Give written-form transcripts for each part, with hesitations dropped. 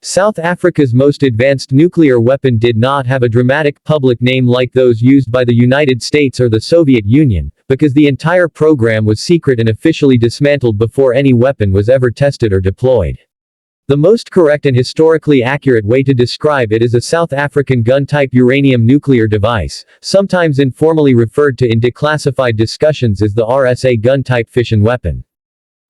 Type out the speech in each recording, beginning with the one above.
South Africa's most advanced nuclear weapon did not have a dramatic public name like those used by the United States or the Soviet Union, because the entire program was secret and officially dismantled before any weapon was ever tested or deployed. The most correct and historically accurate way to describe it is a South African gun-type uranium nuclear device, sometimes informally referred to in declassified discussions as the RSA gun-type fission weapon.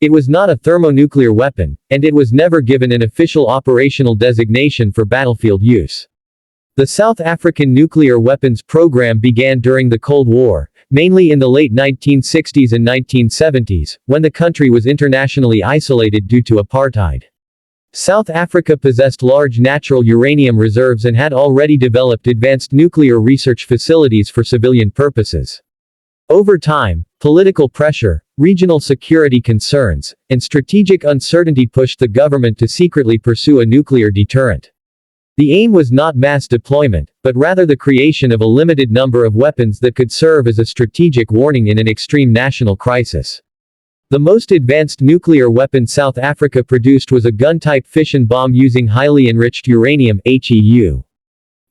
It was not a thermonuclear weapon, and it was never given an official operational designation for battlefield use. The South African nuclear weapons program began during the Cold War, mainly in the late 1960s and 1970s, when the country was internationally isolated due to apartheid. South Africa possessed large natural uranium reserves and had already developed advanced nuclear research facilities for civilian purposes. Over time, political pressure, regional security concerns, and strategic uncertainty pushed the government to secretly pursue a nuclear deterrent. The aim was not mass deployment, but rather the creation of a limited number of weapons that could serve as a strategic warning in an extreme national crisis. The most advanced nuclear weapon South Africa produced was a gun-type fission bomb using highly enriched uranium (HEU).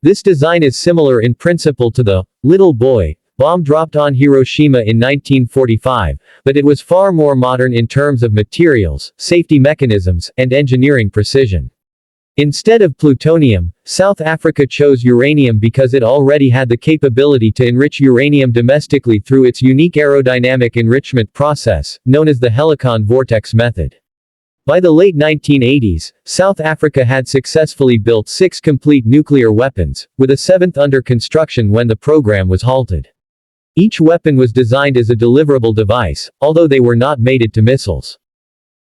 This design is similar in principle to the little boy bomb dropped on Hiroshima in 1945, but it was far more modern in terms of materials, safety mechanisms, and engineering precision. Instead of plutonium, South Africa chose uranium because it already had the capability to enrich uranium domestically through its unique aerodynamic enrichment process, known as the Helicon vortex method. By the late 1980s, South Africa had successfully built 6 complete nuclear weapons, with a 7th under construction when the program was halted. Each weapon was designed as a deliverable device, although they were not mated to missiles.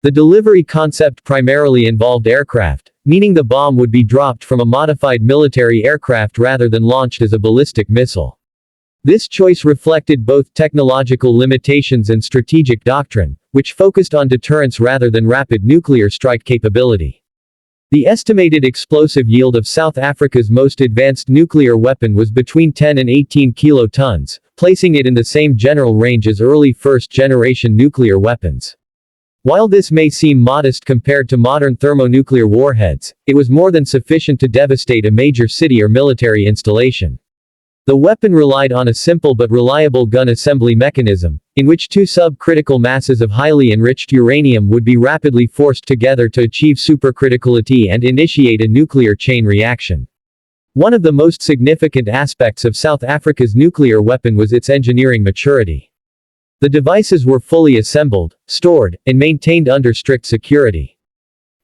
The delivery concept primarily involved aircraft, meaning the bomb would be dropped from a modified military aircraft rather than launched as a ballistic missile. This choice reflected both technological limitations and strategic doctrine, which focused on deterrence rather than rapid nuclear strike capability. The estimated explosive yield of South Africa's most advanced nuclear weapon was between 10 and 18 kilotons, placing it in the same general range as early first-generation nuclear weapons. While this may seem modest compared to modern thermonuclear warheads, it was more than sufficient to devastate a major city or military installation. The weapon relied on a simple but reliable gun assembly mechanism, in which 2 subcritical masses of highly enriched uranium would be rapidly forced together to achieve supercriticality and initiate a nuclear chain reaction. One of the most significant aspects of South Africa's nuclear weapon was its engineering maturity. The devices were fully assembled, stored, and maintained under strict security.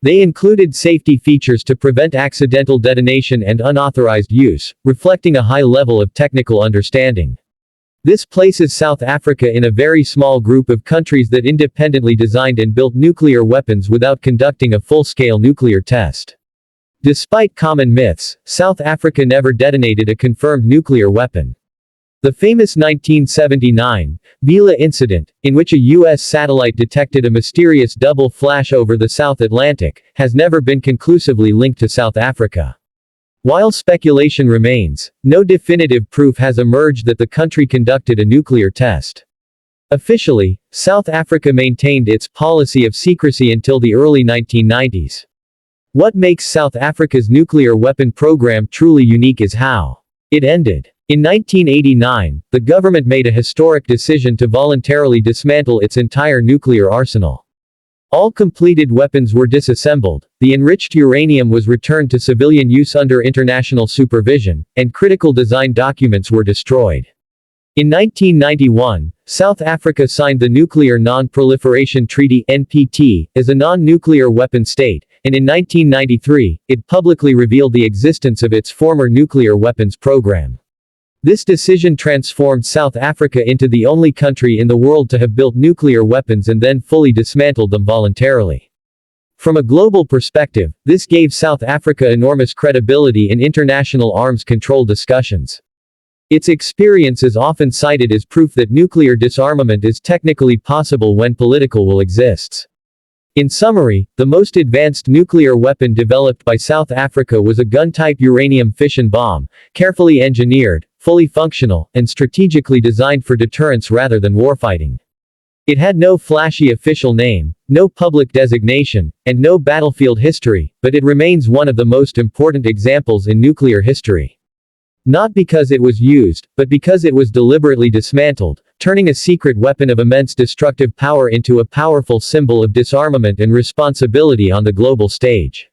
They included safety features to prevent accidental detonation and unauthorized use, reflecting a high level of technical understanding. This places South Africa in a very small group of countries that independently designed and built nuclear weapons without conducting a full-scale nuclear test. Despite common myths, South Africa never detonated a confirmed nuclear weapon. The famous 1979 Vila incident, in which a U.S. satellite detected a mysterious double flash over the South Atlantic, has never been conclusively linked to South Africa. While speculation remains, no definitive proof has emerged that the country conducted a nuclear test. Officially, South Africa maintained its policy of secrecy until the early 1990s. What makes South Africa's nuclear weapon program truly unique is how it ended. In 1989, the government made a historic decision to voluntarily dismantle its entire nuclear arsenal. All completed weapons were disassembled, the enriched uranium was returned to civilian use under international supervision, and critical design documents were destroyed. In 1991, South Africa signed the Nuclear Non-Proliferation Treaty (NPT) as a non-nuclear weapon state, and in 1993, it publicly revealed the existence of its former nuclear weapons program. This decision transformed South Africa into the only country in the world to have built nuclear weapons and then fully dismantled them voluntarily. From a global perspective, this gave South Africa enormous credibility in international arms control discussions. Its experience is often cited as proof that nuclear disarmament is technically possible when political will exists. In summary, the most advanced nuclear weapon developed by South Africa was a gun-type uranium fission bomb, carefully engineered, fully functional, and strategically designed for deterrence rather than warfighting. It had no flashy official name, no public designation, and no battlefield history, but it remains one of the most important examples in nuclear history. Not because it was used, but because it was deliberately dismantled, turning a secret weapon of immense destructive power into a powerful symbol of disarmament and responsibility on the global stage.